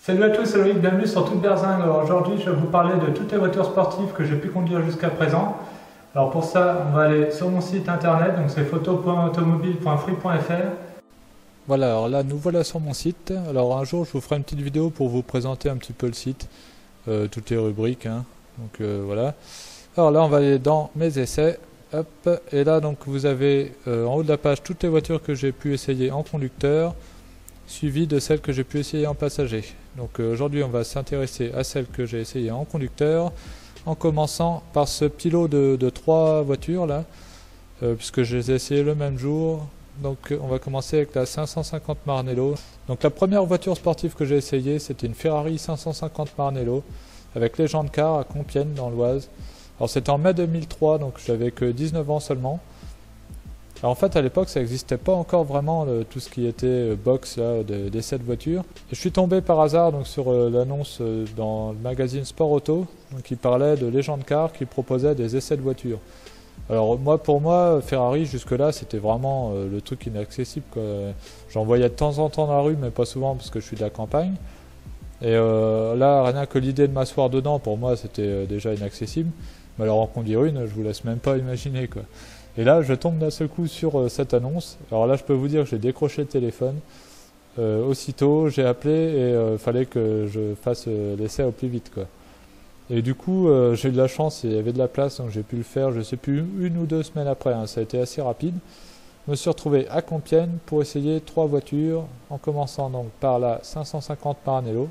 Salut à tous, c'est Loïc, bienvenue sur Toute Berzingue. Alors aujourd'hui, je vais vous parler de toutes les voitures sportives que j'ai pu conduire jusqu'à présent. Alors pour ça, on va aller sur mon site internet, donc c'est photo.automobile.free.fr. Voilà, alors là nous voilà sur mon site. Alors un jour je vous ferai une petite vidéo pour vous présenter un petit peu le site, toutes les rubriques, hein. Donc voilà. Alors là on va aller dans mes essais, hop, et là donc vous avez en haut de la page toutes les voitures que j'ai pu essayer en conducteur, suivi de celles que j'ai pu essayer en passager. Donc aujourd'hui on va s'intéresser à celles que j'ai essayé en conducteur, en commençant par ce petit lot de 3 voitures là, puisque je les ai essayées le même jour. Donc on va commencer avec la 550 Maranello. Donc la première voiture sportive que j'ai essayée, c'était une Ferrari 550 Maranello avec Legend Car à Compiègne dans l'Oise. Alors c'était en mai 2003, donc j'avais que 19 ans seulement. Alors en fait à l'époque ça n'existait pas encore vraiment tout ce qui était box là, d'essais de voitures. Et je suis tombé par hasard donc, sur l'annonce dans le magazine Sport Auto, donc, qui parlait de Legend Car qui proposait des essais de voitures. Alors pour moi, Ferrari jusque là c'était vraiment le truc inaccessible, quoi. J'en voyais de temps en temps dans la rue mais pas souvent parce que je suis de la campagne. Et là rien que l'idée de m'asseoir dedans pour moi c'était déjà inaccessible. Mais alors en conduire une, je vous laisse même pas imaginer, quoi. Et là je tombe d'un seul coup sur cette annonce. Alors là je peux vous dire que j'ai décroché le téléphone. Aussitôt j'ai appelé et fallait que je fasse l'essai au plus vite, quoi. Et du coup, j'ai eu de la chance, il y avait de la place, donc j'ai pu le faire, je ne sais plus, 1 ou 2 semaines après, hein, ça a été assez rapide. Je me suis retrouvé à Compiègne pour essayer 3 voitures, en commençant donc par la 550 Maranello.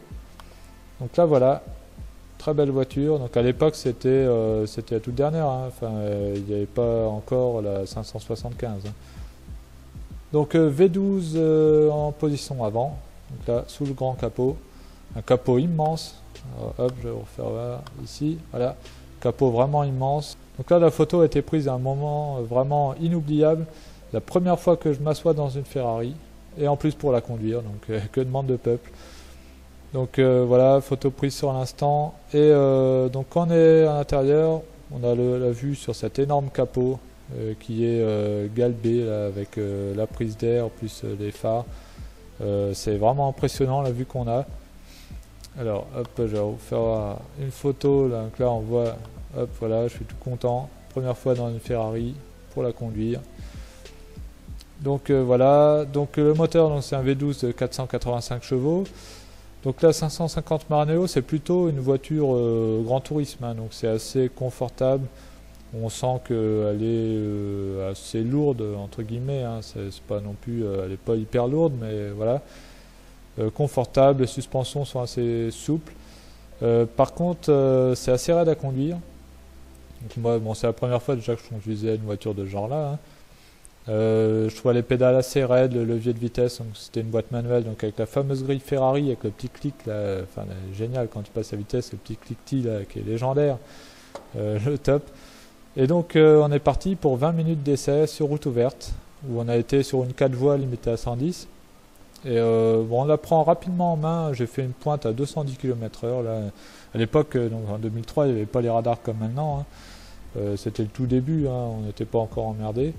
Donc là voilà, très belle voiture, donc à l'époque c'était la toute dernière, hein. Enfin, il n'y avait pas encore la 575. Hein. Donc V12 en position avant, donc là sous le grand capot, un capot immense. Alors, hop, je vais vous refaire voir ici, voilà, capot vraiment immense. Donc là la photo a été prise à un moment vraiment inoubliable, la première fois que je m'assois dans une Ferrari, et en plus pour la conduire, donc que demande de peuple. Donc voilà, photo prise sur l'instant, et donc quand on est à l'intérieur, on a la vue sur cet énorme capot qui est galbé là, avec la prise d'air plus les phares. C'est vraiment impressionnant la vue qu'on a. Alors hop, je vais vous faire une photo, là. Donc là on voit, hop voilà, je suis tout content, première fois dans une Ferrari pour la conduire. Donc voilà, donc le moteur c'est un V12 de 485 chevaux. Donc là 550 Maranello c'est plutôt une voiture grand tourisme, hein, donc c'est assez confortable. On sent qu'elle est assez lourde entre guillemets, hein, c'est pas non plus, elle n'est pas hyper lourde, mais voilà. Confortable, les suspensions sont assez souples. Par contre, c'est assez raide à conduire. Donc moi, bon, c'est la première fois déjà que je conduisais une voiture de ce genre-là. Hein. Je trouvais les pédales assez raides, le levier de vitesse, donc c'était une boîte manuelle, donc avec la fameuse grille Ferrari, avec le petit clic là, enfin génial quand tu passes à vitesse, le petit clic-ti là qui est légendaire, le top. Et donc on est parti pour 20 minutes d'essai sur route ouverte, où on a été sur une 4 voies limitée à 110. Et bon, on la prend rapidement en main. J'ai fait une pointe à 210 km/h. Là, à l'époque, donc en 2003, il n'y avait pas les radars comme maintenant. Hein. C'était le tout début, hein, on n'était pas encore emmerdé.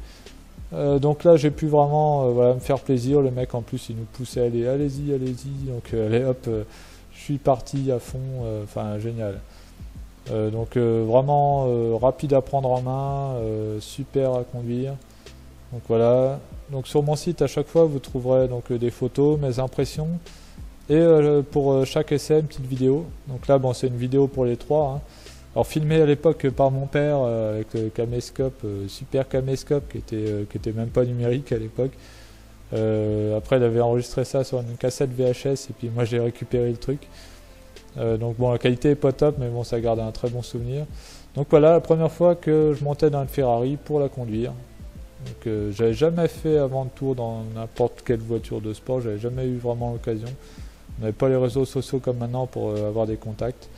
Donc là, j'ai pu vraiment voilà, me faire plaisir. Le mec, en plus, il nous poussait, allez-y, allez-y. Donc, allez, hop, je suis parti à fond. Enfin, génial. Donc, vraiment rapide à prendre en main, super à conduire. Donc voilà, donc sur mon site à chaque fois vous trouverez donc des photos, mes impressions et pour chaque essai une petite vidéo. Donc là bon c'est une vidéo pour les 3. Hein. Alors filmée à l'époque par mon père avec le caméscope, super caméscope qui était même pas numérique à l'époque. Après il avait enregistré ça sur une cassette VHS et puis moi j'ai récupéré le truc. Donc bon la qualité est pas top mais bon ça garde un très bon souvenir. Donc voilà la première fois que je montais dans une Ferrari pour la conduire. Donc j'avais jamais fait avant de tour dans n'importe quelle voiture de sport, j'avais jamais eu vraiment l'occasion. On n'avait pas les réseaux sociaux comme maintenant pour avoir des contacts.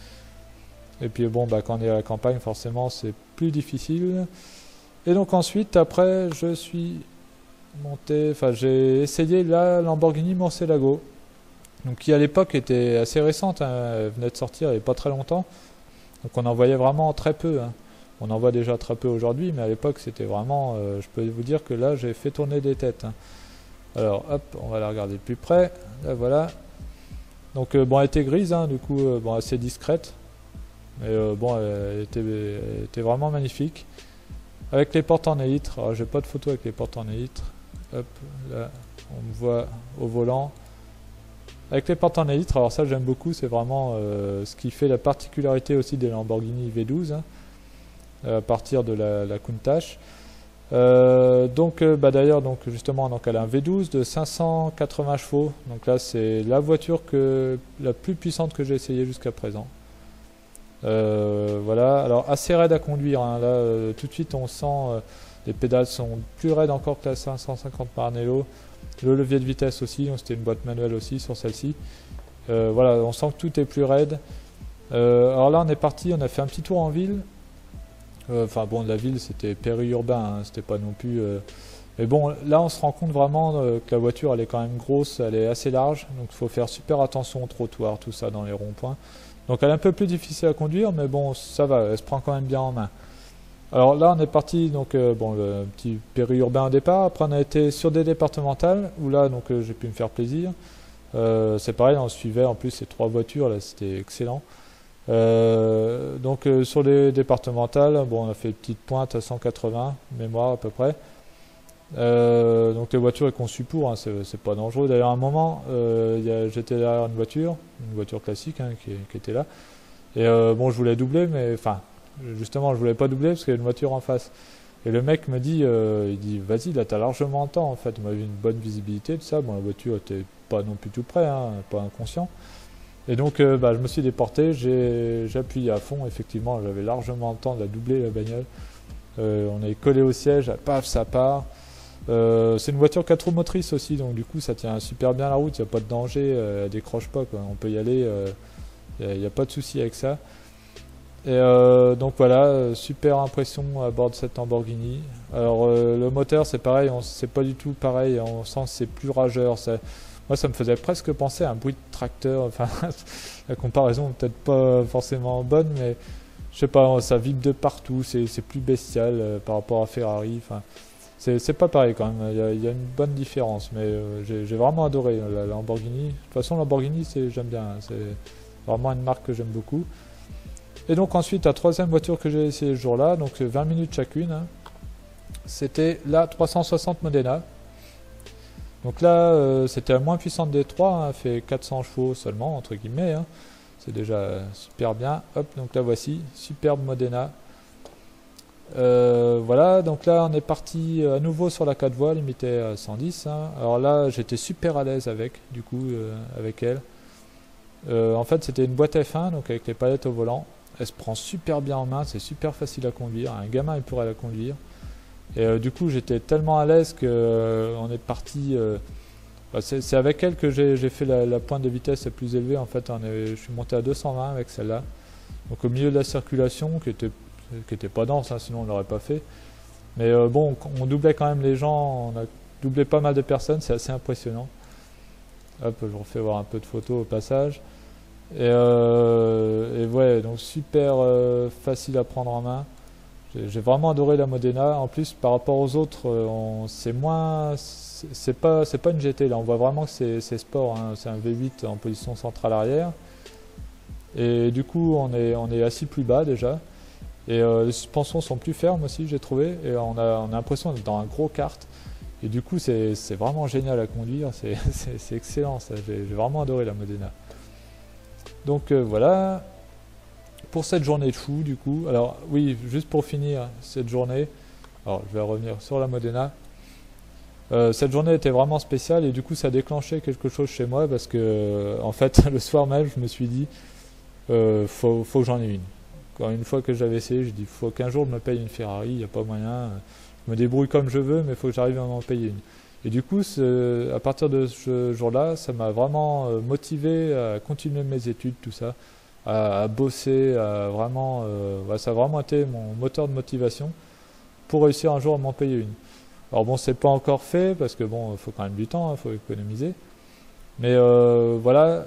Et puis bon bah quand on est à la campagne forcément c'est plus difficile. Et donc ensuite après je suis monté, enfin j'ai essayé la Lamborghini Murcielago. Donc qui à l'époque était assez récente, hein, elle venait de sortir il n'y avait pas très longtemps. Donc on en voyait vraiment très peu. Hein. On en voit déjà très peu aujourd'hui, mais à l'époque c'était vraiment, je peux vous dire que là j'ai fait tourner des têtes. Hein. Alors hop, on va la regarder de plus près, là voilà. Donc bon, elle était grise, hein, du coup bon, assez discrète. Mais bon, elle était vraiment magnifique. Avec les portes en élytre. Alors j'ai pas de photo avec les portes en élytre. Hop, là, on me voit au volant. Avec les portes en élytre, alors ça j'aime beaucoup, c'est vraiment ce qui fait la particularité aussi des Lamborghini V12, hein, à partir de la Countach. Bah d'ailleurs, donc justement, donc elle a un V12 de 580 chevaux. Donc là, c'est la voiture la plus puissante que j'ai essayé jusqu'à présent. Voilà, alors assez raide à conduire, hein. Là, tout de suite, on sent les pédales sont plus raides encore que la 550 Maranello. Le levier de vitesse aussi, c'était une boîte manuelle aussi sur celle-ci. Voilà, on sent que tout est plus raide. Alors là, on est parti, on a fait un petit tour en ville. Enfin bon, la ville c'était périurbain, hein, c'était pas non plus... Mais bon, là on se rend compte vraiment que la voiture elle est quand même grosse, elle est assez large, donc il faut faire super attention au trottoir, tout ça dans les ronds-points. Donc elle est un peu plus difficile à conduire, mais bon, ça va, elle se prend quand même bien en main. Alors là on est parti, donc bon, le petit périurbain au départ, après on a été sur des départementales, où là donc j'ai pu me faire plaisir. C'est pareil, on suivait en plus ces 3 voitures, là c'était excellent. Donc sur les départementales, bon, on a fait une petite pointe à 180 mémoire à peu près. Donc les voitures sont conçues pour, hein, c'est pas dangereux. D'ailleurs à un moment, j'étais derrière une voiture classique, hein, qui était là. Et bon, je voulais doubler, mais enfin, justement, je voulais pas doubler parce qu'il y a une voiture en face. Et le mec me dit, il dit, vas-y, là t'as largement le temps en fait. On avait une bonne visibilité, tout ça. Bon, la voiture était pas non plus tout près, hein, pas inconscient. Et donc je me suis déporté, j'ai appuyé à fond, effectivement j'avais largement le temps de la doubler la bagnole. On est collé au siège, paf ça part. C'est une voiture 4 roues motrices aussi, donc du coup ça tient super bien la route, il n'y a pas de danger, elle décroche pas, quoi. On peut y aller, il n'y a pas de souci avec ça. Et donc voilà, super impression à bord de cette Lamborghini. Alors le moteur c'est pareil, c'est pas du tout pareil, on sent que c'est plus rageur. Moi, ça me faisait presque penser à un bruit de tracteur. Enfin, la comparaison n'est peut-être pas forcément bonne, mais je sais pas, ça vibre de partout. C'est plus bestial par rapport à Ferrari. Enfin, c'est pas pareil quand même. Il y a une bonne différence, mais j'ai vraiment adoré la Lamborghini. De toute façon, Lamborghini, j'aime bien. Hein, c'est vraiment une marque que j'aime beaucoup. Et donc ensuite, la troisième voiture que j'ai essayé ce jour-là, donc 20 minutes chacune, hein, c'était la 360 Modena. Donc là, c'était la moins puissante des 3, hein, elle fait 400 chevaux seulement, entre guillemets, hein. C'est déjà super bien. Hop, donc la voici, superbe Modena. Voilà, donc là on est parti à nouveau sur la 4 voies, limitée à 110. Hein. Alors là, j'étais super à l'aise avec, du coup, avec elle. En fait, c'était une boîte F1, donc avec les palettes au volant. Elle se prend super bien en main, c'est super facile à conduire. Un gamin, il pourrait la conduire. Et du coup j'étais tellement à l'aise que on est parti, c'est avec elle que j'ai fait la pointe de vitesse la plus élevée en fait. Je suis monté à 220 avec celle-là, donc au milieu de la circulation qui était pas dense, hein, sinon on l'aurait pas fait. Mais bon, on doublait quand même les gens, on a doublé pas mal de personnes, c'est assez impressionnant. Hop, je refais voir un peu de photos au passage. Et ouais, donc super facile à prendre en main. J'ai vraiment adoré la Modena. En plus, par rapport aux autres, c'est pas une GT là. On voit vraiment que c'est sport, hein. C'est un V8 en position centrale arrière. Et du coup, on est assis plus bas déjà. Et les suspensions sont plus fermes aussi, j'ai trouvé. Et on a l'impression d'être dans un gros kart. Et du coup, c'est vraiment génial à conduire. C'est excellent. J'ai vraiment adoré la Modena. Donc voilà. Pour cette journée de fou, du coup, alors oui, juste pour finir cette journée, alors je vais revenir sur la Modena. Cette journée était vraiment spéciale et du coup ça a déclenché quelque chose chez moi parce que en fait le soir même je me suis dit faut que j'en ai une. Quand une fois que j'avais essayé, j'ai dit faut qu'un jour je me paye une Ferrari, il n'y a pas moyen, je me débrouille comme je veux mais il faut que j'arrive à m'en payer une. Et du coup à partir de ce jour-là, ça m'a vraiment motivé à continuer mes études, tout ça. À bosser, vraiment, ça a vraiment été mon moteur de motivation pour réussir un jour à m'en payer une. Alors bon, c'est pas encore fait parce que bon, il faut quand même du temps, il faut économiser. Mais voilà,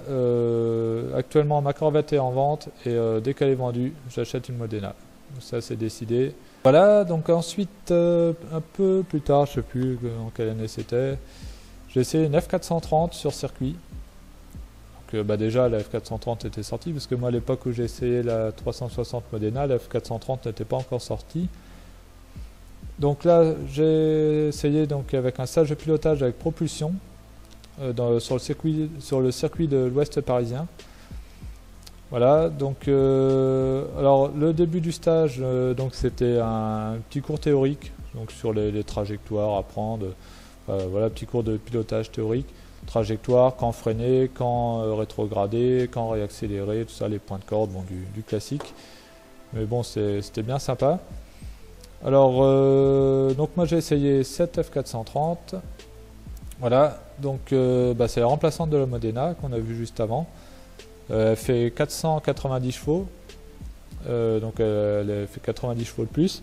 actuellement ma Corvette est en vente et dès qu'elle est vendue, j'achète une Modena. Ça c'est décidé. Voilà, donc ensuite, un peu plus tard, je sais plus en quelle année c'était, j'ai essayé une F430 sur circuit. bah déjà la F430 était sortie, parce que moi à l'époque où j'ai essayé la 360 Modena, la F430 n'était pas encore sortie. Donc là j'ai essayé donc avec un stage de pilotage avec propulsion sur le circuit de l'Ouest parisien. Voilà, donc alors le début du stage, donc c'était un petit cours théorique, donc sur les trajectoires à prendre, voilà, petit cours de pilotage théorique. Trajectoire, quand freiner, quand rétrograder, quand réaccélérer, tout ça, les points de corde, bon, du classique. Mais bon, c'était bien sympa. Alors, donc moi j'ai essayé cette F430. Voilà, donc bah, c'est la remplaçante de la Modena qu'on a vu juste avant. Elle fait 490 chevaux, donc elle fait 90 chevaux de plus.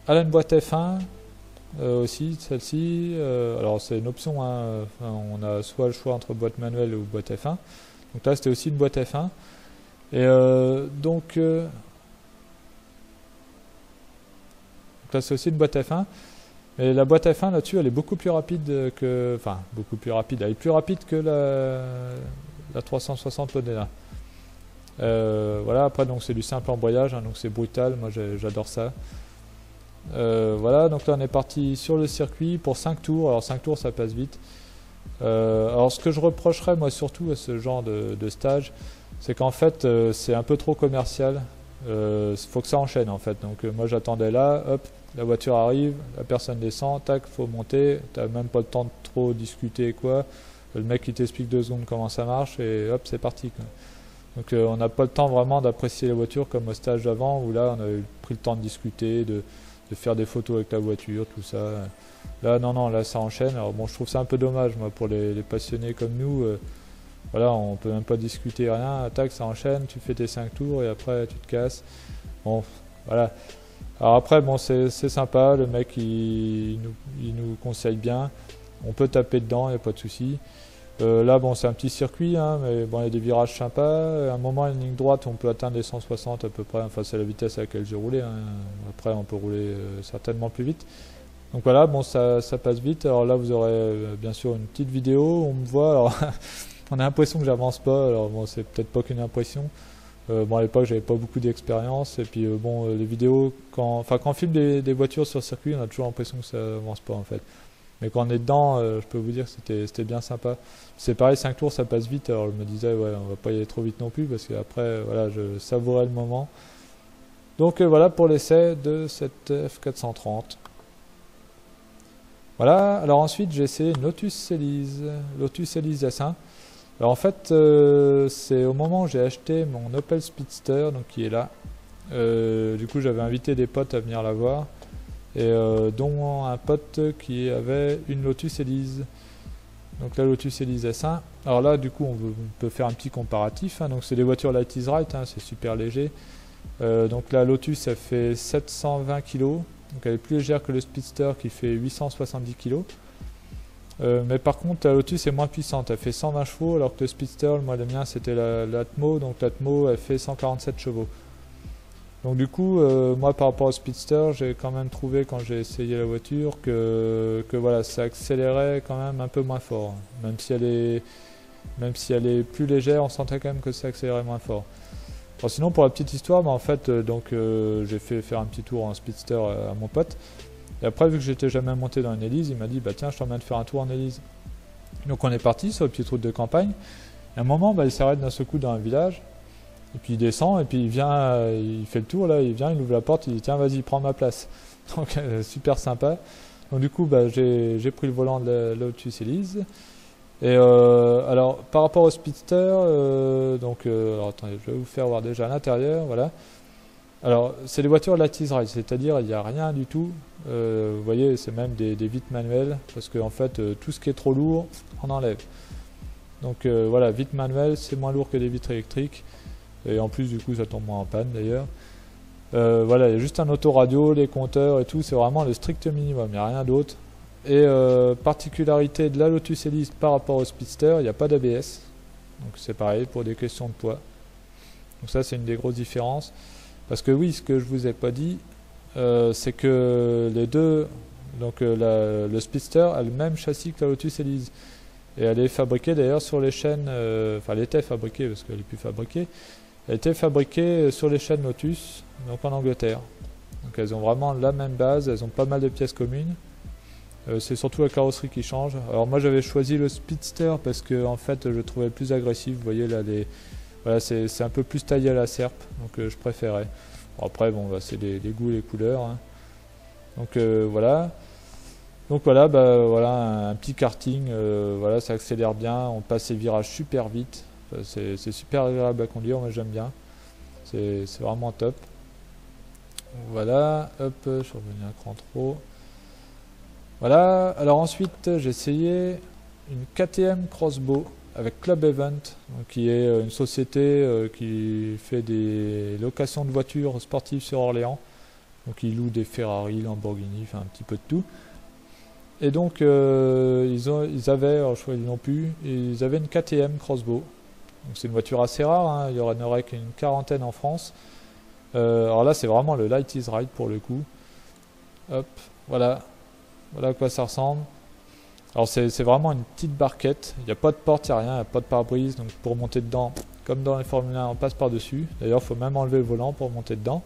Elle a une boîte F1. Aussi celle-ci, alors c'est une option, hein, on a soit le choix entre boîte manuelle ou boîte F1, donc là c'était aussi une boîte F1, et donc là c'est aussi une boîte F1, et la boîte F1 là-dessus elle est beaucoup plus rapide que, enfin beaucoup plus rapide, elle est plus rapide que la 360 Modena. Voilà, après donc c'est du simple embrayage, hein, donc c'est brutal, moi j'adore ça. Voilà, donc là on est parti sur le circuit pour 5 tours. Alors 5 tours ça passe vite. Alors ce que je reprocherais moi surtout à ce genre de stage, c'est qu'en fait c'est un peu trop commercial. Faut que ça enchaîne en fait. Donc moi j'attendais là, hop, la voiture arrive, la personne descend, tac, faut monter, t'as même pas le temps de trop discuter quoi. Le mec il t'explique 2 secondes comment ça marche et hop c'est parti quoi. Donc on n'a pas le temps vraiment d'apprécier la voiture comme au stage d'avant où là on a pris le temps de discuter, de faire des photos avec la voiture, tout ça. Là, non, là ça enchaîne. Alors bon, je trouve ça un peu dommage, moi, pour les passionnés comme nous. Voilà, on peut même pas discuter, rien. Attaque, ça enchaîne, tu fais tes 5 tours et après tu te casses. Bon, voilà. Alors après, bon, c'est sympa, le mec il nous conseille bien. On peut taper dedans, il n'y a pas de souci. Là, bon, c'est un petit circuit, hein, mais bon, il y a des virages sympas. À un moment, une ligne droite, on peut atteindre les 160 à peu près. Enfin, c'est la vitesse à laquelle j'ai roulé. Hein. Après, on peut rouler certainement plus vite. Donc voilà, bon, ça passe vite. Alors là, vous aurez bien sûr une petite vidéo où on me voit. Alors, on a l'impression que j'avance pas. Alors bon, c'est peut-être pas qu'une impression. Bon, à l'époque, j'avais pas beaucoup d'expérience. Et puis, bon, les vidéos, quand on filme des voitures sur le circuit, on a toujours l'impression que ça avance pas en fait. Mais quand on est dedans, je peux vous dire que c'était bien sympa. C'est pareil, 5 tours ça passe vite, alors je me disais ouais on va pas y aller trop vite non plus parce qu'après voilà je savourais le moment. Donc voilà pour l'essai de cette F430. Voilà, alors ensuite j'ai essayé une Lotus Elise S1. Alors en fait c'est au moment où j'ai acheté mon Opel Speedster, donc qui est là. Du coup j'avais invité des potes à venir la voir. Et dont un pote qui avait une Lotus Elise. Donc la Lotus Elise S1. Alors là du coup on peut faire un petit comparatif, hein. Donc c'est des voitures Light is Right, hein, c'est super léger. Donc la Lotus elle fait 720 kg, donc elle est plus légère que le Speedster qui fait 870 kg. Mais par contre la Lotus est moins puissante, elle fait 120 chevaux alors que le Speedster, moi le mien c'était l'Atmo, donc l'Atmo elle fait 147 chevaux. Donc du coup, moi par rapport au Speedster, j'ai quand même trouvé quand j'ai essayé la voiture que voilà, ça accélérait quand même un peu moins fort. Même si elle est plus légère, on sentait quand même que ça accélérait moins fort. Alors sinon pour la petite histoire, bah, en fait j'ai fait faire un petit tour en Speedster à mon pote. Et après vu que j'étais jamais monté dans une Elise, il m'a dit bah tiens je t'emmène faire un tour en Elise. Donc on est parti sur une petite route de campagne. Et à un moment bah, il s'arrête d'un seul coup dans un village. Et puis il descend et puis il vient, il fait le tour là, il vient, il ouvre la porte, il dit tiens vas-y prends ma place. Donc super sympa. Donc du coup bah, j'ai pris le volant de la Lotus Elise. Et alors par rapport au Speedster, alors attendez, je vais vous faire voir déjà à l'intérieur, voilà. Alors c'est des voitures Light is Right, c'est-à-dire il n'y a rien du tout. Vous voyez c'est même des vitres manuelles parce que en fait tout ce qui est trop lourd on enlève. Donc voilà, vitres manuelles c'est moins lourd que des vitres électriques. Et en plus du coup ça tombe moins en panne d'ailleurs. Voilà, il y a juste un autoradio, les compteurs et tout, c'est vraiment le strict minimum, il n'y a rien d'autre. Et particularité de la Lotus Elise par rapport au Speedster, il n'y a pas d'ABS. Donc c'est pareil pour des questions de poids. Donc ça c'est une des grosses différences. Parce que oui, ce que je vous ai pas dit, c'est que les deux, donc le Speedster a le même châssis que la Lotus Elise. Et elle est fabriquée d'ailleurs sur les chaînes, enfin elle était fabriquée parce qu'elle n'est plus fabriquée, elle était fabriquée sur les chaînes Lotus, donc en Angleterre. Donc elles ont vraiment la même base, elles ont pas mal de pièces communes. C'est surtout la carrosserie qui change. Alors moi j'avais choisi le Speedster parce que en fait je le trouvais plus agressif. Vous voyez là, voilà, c'est un peu plus taillé à la serpe, donc je préférais. Bon, après bon, bah, c'est les goûts, les couleurs. Hein. Donc voilà. Donc voilà, bah, voilà un petit karting. Voilà, ça accélère bien, on passe les virages super vite. C'est super agréable à conduire, moi j'aime bien. C'est vraiment top. Voilà, hop, je suis revenu un cran trop. Voilà, alors ensuite j'ai essayé une KTM Crossbow avec Club Event, donc, qui est une société qui fait des locations de voitures sportives sur Orléans. Donc ils louent des Ferrari, Lamborghini, enfin un petit peu de tout. Et donc ils avaient, alors je crois qu'ils n'ont plus, ils avaient une KTM Crossbow. Donc c'est une voiture assez rare, hein, il n'y en aurait qu'une quarantaine en France. Alors là c'est vraiment le Light is Right pour le coup. Hop, voilà. Voilà à quoi ça ressemble. Alors c'est vraiment une petite barquette, il n'y a pas de porte, il n'y a rien, il n'y a pas de pare-brise, donc pour monter dedans, comme dans les Formule 1, on passe par-dessus. D'ailleurs il faut même enlever le volant pour monter dedans.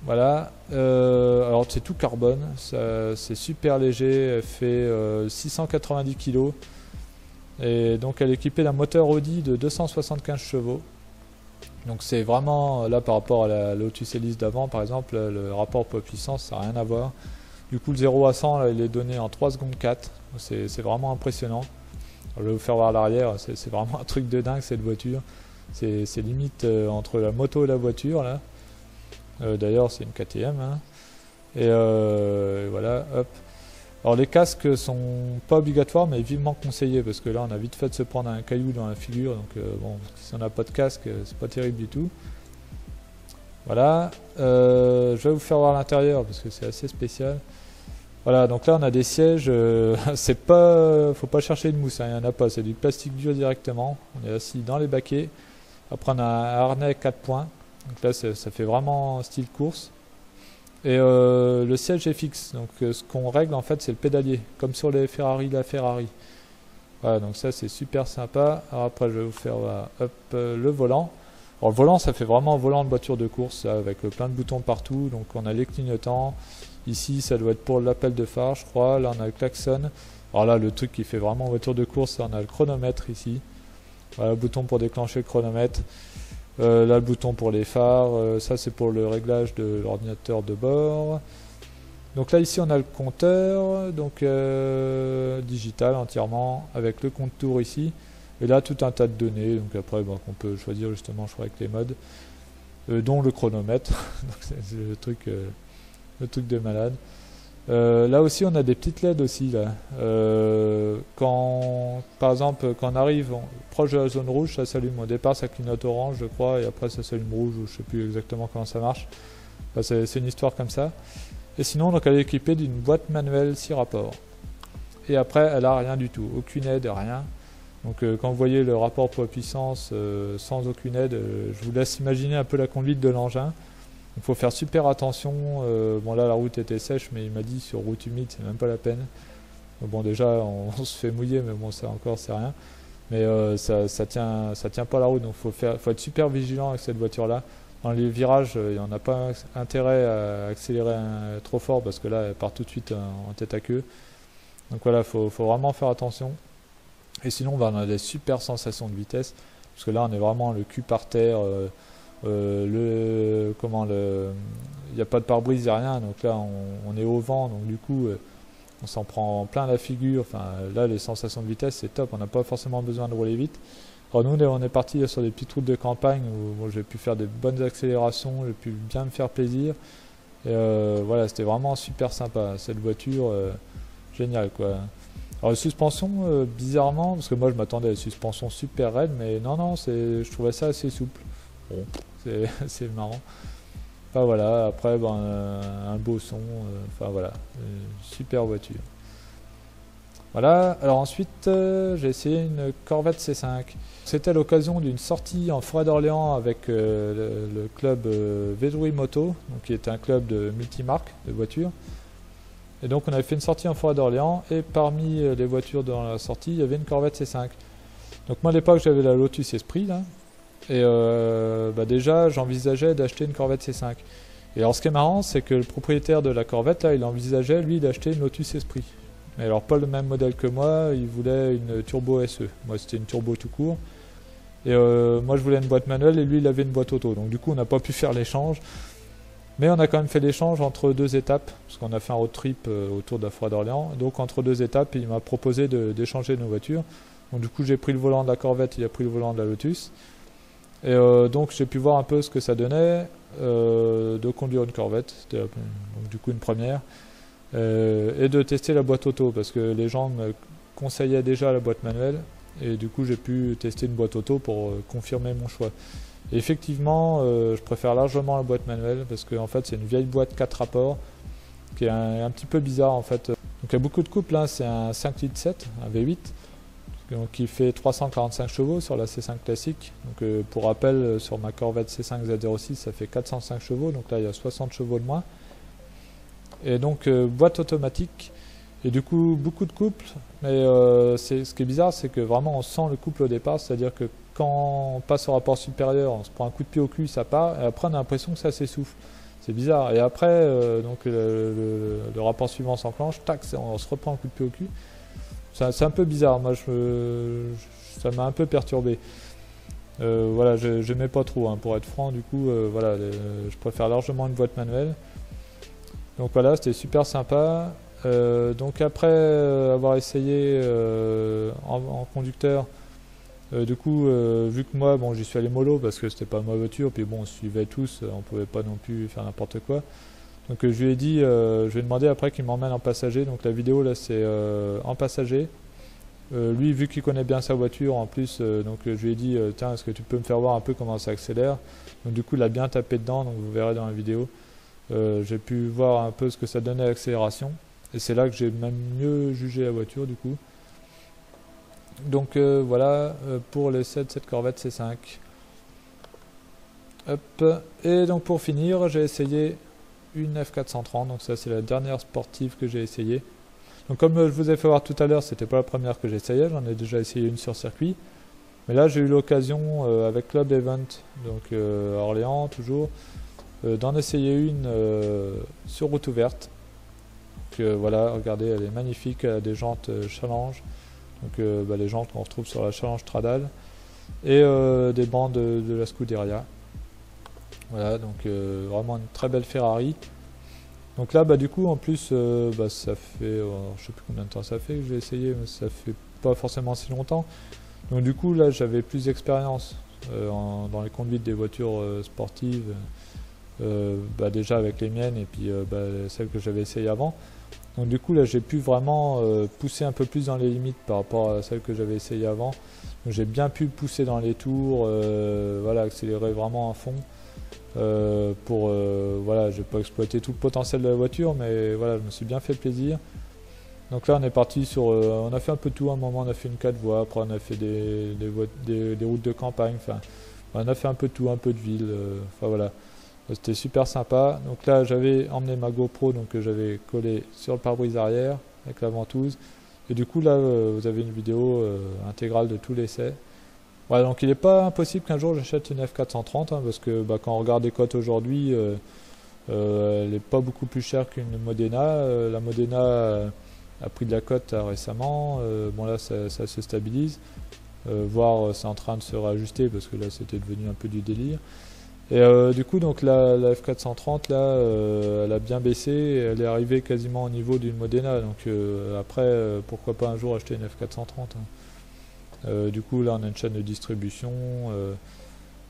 Voilà, alors c'est tout carbone, c'est super léger, elle fait 690 kg. Et donc elle est équipée d'un moteur Audi de 275 chevaux. Donc c'est vraiment, là par rapport à la Lotus Elise d'avant par exemple, le rapport poids-puissance ça n'a rien à voir. Du coup le 0 à 100 là, il est donné en 3 secondes 4, c'est vraiment impressionnant. Alors, je vais vous faire voir l'arrière, c'est vraiment un truc de dingue cette voiture. C'est limite entre la moto et la voiture là. D'ailleurs c'est une KTM hein. Et voilà, hop. Alors les casques sont pas obligatoires mais vivement conseillés parce que là on a vite fait de se prendre un caillou dans la figure, donc bon, si on n'a pas de casque c'est pas terrible du tout. Voilà, je vais vous faire voir l'intérieur parce que c'est assez spécial. Voilà, donc là on a des sièges, c'est pas, faut pas chercher de mousse, hein, il n'y en a pas, c'est du plastique dur directement. On est assis dans les baquets. Après on a un harnais 4 points, donc là ça fait vraiment style course. Et le siège est fixe, donc ce qu'on règle en fait c'est le pédalier, comme sur les Ferrari, la Ferrari. Voilà, donc ça c'est super sympa. Alors après je vais vous faire hop, le volant. Alors le volant ça fait vraiment un volant de voiture de course là, avec plein de boutons partout, donc on a les clignotants. Ici ça doit être pour l'appel de phare je crois, là on a le klaxon. Alors là le truc qui fait vraiment voiture de course, on a le chronomètre ici. Voilà, le bouton pour déclencher le chronomètre. Là le bouton pour les phares, ça c'est pour le réglage de l'ordinateur de bord. Donc là ici on a le compteur, donc digital entièrement, avec le compte tour ici. Et là tout un tas de données, donc après bon, qu'on peut choisir justement je crois avec les modes, dont le chronomètre, donc c'est le truc de malade. Là aussi on a des petites LED aussi là. Quand par exemple quand on arrive proche de la zone rouge ça s'allume. Au départ ça clignote orange je crois et après ça s'allume rouge ou je sais plus exactement comment ça marche. Enfin, c'est une histoire comme ça. Et sinon donc elle est équipée d'une boîte manuelle 6 rapports. Et après elle a rien du tout, aucune aide, rien. Donc quand vous voyez le rapport poids-puissance sans aucune aide, je vous laisse imaginer un peu la conduite de l'engin. Il faut faire super attention. Bon là la route était sèche mais il m'a dit sur route humide c'est même pas la peine. Bon déjà on se fait mouiller mais bon ça encore c'est rien. Mais ça tient pas la route, donc faut être super vigilant avec cette voiture là. Dans les virages il n'y en a pas intérêt à accélérer trop fort parce que là elle part tout de suite en tête à queue. Donc voilà, faut vraiment faire attention. Et sinon on a des super sensations de vitesse parce que là on est vraiment le cul par terre. Il n'y a pas de pare-brise, il n'y a rien, donc là on est au vent, donc du coup on s'en prend plein la figure. Enfin là les sensations de vitesse c'est top, on n'a pas forcément besoin de rouler vite. Alors nous on est parti sur des petites routes de campagne où j'ai pu faire des bonnes accélérations, j'ai pu bien me faire plaisir. Et voilà, c'était vraiment super sympa cette voiture, géniale quoi. Alors la suspension, bizarrement, parce que moi je m'attendais à une suspension super raide, mais non, je trouvais ça assez souple. Bon, c'est marrant. Enfin voilà, après un beau son, enfin voilà, super voiture. Voilà, alors ensuite j'ai essayé une Corvette C5. C'était l'occasion d'une sortie en forêt d'Orléans avec le club Vedrouille Moto, donc qui est un club de multimarques de voitures. Et donc on avait fait une sortie en forêt d'Orléans, et parmi les voitures dans la sortie, il y avait une Corvette C5. Donc moi à l'époque j'avais la Lotus Esprit là, et déjà j'envisageais d'acheter une Corvette C5. Et alors ce qui est marrant, c'est que le propriétaire de la Corvette là, il envisageait lui d'acheter une Lotus Esprit. Mais alors pas le même modèle que moi, il voulait une Turbo SE. Moi c'était une Turbo tout court. Et moi je voulais une boîte manuelle et lui il avait une boîte auto. Donc du coup on n'a pas pu faire l'échange. Mais on a quand même fait l'échange entre deux étapes, parce qu'on a fait un road trip autour de la forêt d'Orléans. Donc entre deux étapes, il m'a proposé d'échanger nos voitures. Donc du coup j'ai pris le volant de la Corvette, il a pris le volant de la Lotus. Et donc j'ai pu voir un peu ce que ça donnait de conduire une Corvette, c'était donc du coup une première, et de tester la boîte auto, parce que les gens me conseillaient déjà la boîte manuelle, et du coup j'ai pu tester une boîte auto pour confirmer mon choix. Et effectivement, je préfère largement la boîte manuelle, parce que en fait c'est une vieille boîte 4 rapports, qui est un petit peu bizarre en fait. Donc il y a beaucoup de couples, hein. C'est un 5 litres 7, un V8, donc qui fait 345 chevaux sur la C5 classique. Donc pour rappel, sur ma Corvette C5 Z06 ça fait 405 chevaux, donc là il y a 60 chevaux de moins. Et donc boîte automatique, et du coup beaucoup de couples, mais ce qui est bizarre, c'est que vraiment on sent le couple au départ, c'est-à-dire que quand on passe au rapport supérieur, on se prend un coup de pied au cul, ça part, et après on a l'impression que ça s'essouffle. C'est bizarre. Et après, donc le rapport suivant s'enclenche, tac, on se reprend un coup de pied au cul. C'est un peu bizarre, moi ça m'a un peu perturbé. Voilà, j'aimais pas trop, hein, pour être franc, du coup, voilà, je préfère largement une boîte manuelle. Donc voilà, c'était super sympa. Donc après avoir essayé en conducteur, du coup, vu que moi, bon, j'y suis allé mollo parce que c'était pas ma voiture, puis bon, on suivait tous, on pouvait pas non plus faire n'importe quoi. Donc je lui ai dit, je lui ai demandé après qu'il m'emmène en passager. Donc la vidéo là, c'est en passager. Lui, vu qu'il connaît bien sa voiture, en plus, donc je lui ai dit, tiens, est-ce que tu peux me faire voir un peu comment ça accélère? Donc du coup, il a bien tapé dedans, donc vous verrez dans la vidéo. J'ai pu voir un peu ce que ça donnait à l'accélération. Et c'est là que j'ai même mieux jugé la voiture, du coup. Donc voilà pour cette Corvette C5. Hop. Et donc pour finir, j'ai essayé une F430. Donc ça c'est la dernière sportive que j'ai essayée. Donc comme je vous ai fait voir tout à l'heure, c'était pas la première que j'essayais, j'en ai déjà essayé une sur circuit. Mais là j'ai eu l'occasion avec Club Event, donc à Orléans toujours, d'en essayer une sur route ouverte. Donc voilà, regardez, elle est magnifique, elle a des jantes Challenge. Donc les jantes qu'on retrouve sur la Challenge Stradale, et des bandes de la Scuderia. Voilà, donc vraiment une très belle Ferrari. Donc là du coup en plus ça fait, je sais plus combien de temps ça fait que j'ai essayé, mais ça fait pas forcément si longtemps. Donc du coup là j'avais plus d'expérience dans les conduites des voitures sportives, déjà avec les miennes et puis celles que j'avais essayées avant. Donc du coup là j'ai pu vraiment pousser un peu plus dans les limites par rapport à celles que j'avais essayé avant. Donc j'ai bien pu pousser dans les tours, voilà, accélérer vraiment à fond pour voilà, j'ai pas exploité tout le potentiel de la voiture, mais voilà, je me suis bien fait plaisir. Donc là on est parti sur, on a fait un peu tout. À un moment on a fait une 4 voies, après on a fait des routes de campagne, enfin on a fait un peu de tout, un peu de ville, enfin voilà. C'était super sympa. Donc là j'avais emmené ma GoPro, donc que j'avais collé sur le pare-brise arrière avec la ventouse. Et du coup là vous avez une vidéo intégrale de tout l'essai. Voilà, donc il n'est pas impossible qu'un jour j'achète une F430, hein, parce que quand on regarde les cotes aujourd'hui, elle n'est pas beaucoup plus chère qu'une Modena. La Modena a pris de la cote récemment. Bon là ça se stabilise, voire c'est en train de se réajuster parce que là c'était devenu un peu du délire. Et du coup donc la F430 là elle a bien baissé, elle est arrivée quasiment au niveau d'une Modena, donc après pourquoi pas un jour acheter une F430, hein. Du coup là on a une chaîne de distribution,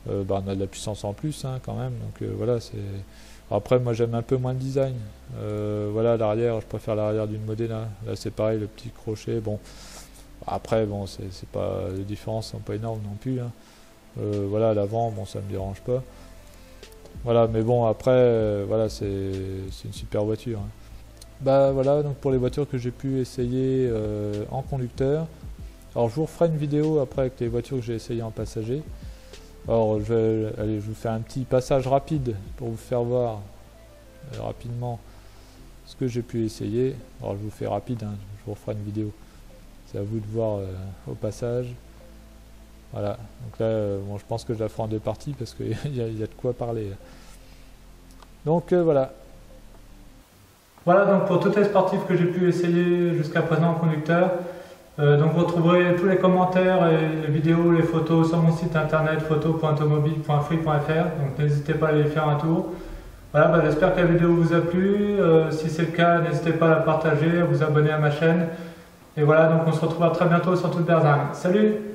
on a de la puissance en plus, hein, quand même, donc voilà, c'est... Après moi j'aime un peu moins le design, voilà, l'arrière, je préfère l'arrière d'une Modena, là c'est pareil, le petit crochet, bon après bon c'est pas, les différences sont pas énormes non plus, hein. Voilà, l'avant, bon ça me dérange pas. Voilà, mais bon après voilà, c'est une super voiture, hein. Bah voilà, donc pour les voitures que j'ai pu essayer en conducteur. Alors je vous referai une vidéo après avec les voitures que j'ai essayé en passager. Alors je vous fais un petit passage rapide pour vous faire voir rapidement ce que j'ai pu essayer. Alors je vous fais rapide, hein, je vous referai une vidéo. C'est à vous de voir au passage. Voilà, donc là, bon, je pense que je la ferai en 2 parties parce qu'il y a de quoi parler. Donc voilà. Voilà donc pour tous les sportifs que j'ai pu essayer jusqu'à présent en conducteur. Donc vous retrouverez tous les commentaires et les vidéos, les photos sur mon site internet photo.automobile.free.fr, donc n'hésitez pas à aller faire un tour. Voilà, bah, j'espère que la vidéo vous a plu. Si c'est le cas, n'hésitez pas à la partager, à vous abonner à ma chaîne. Et voilà, donc on se retrouvera très bientôt sur Toute Berzingue. Salut!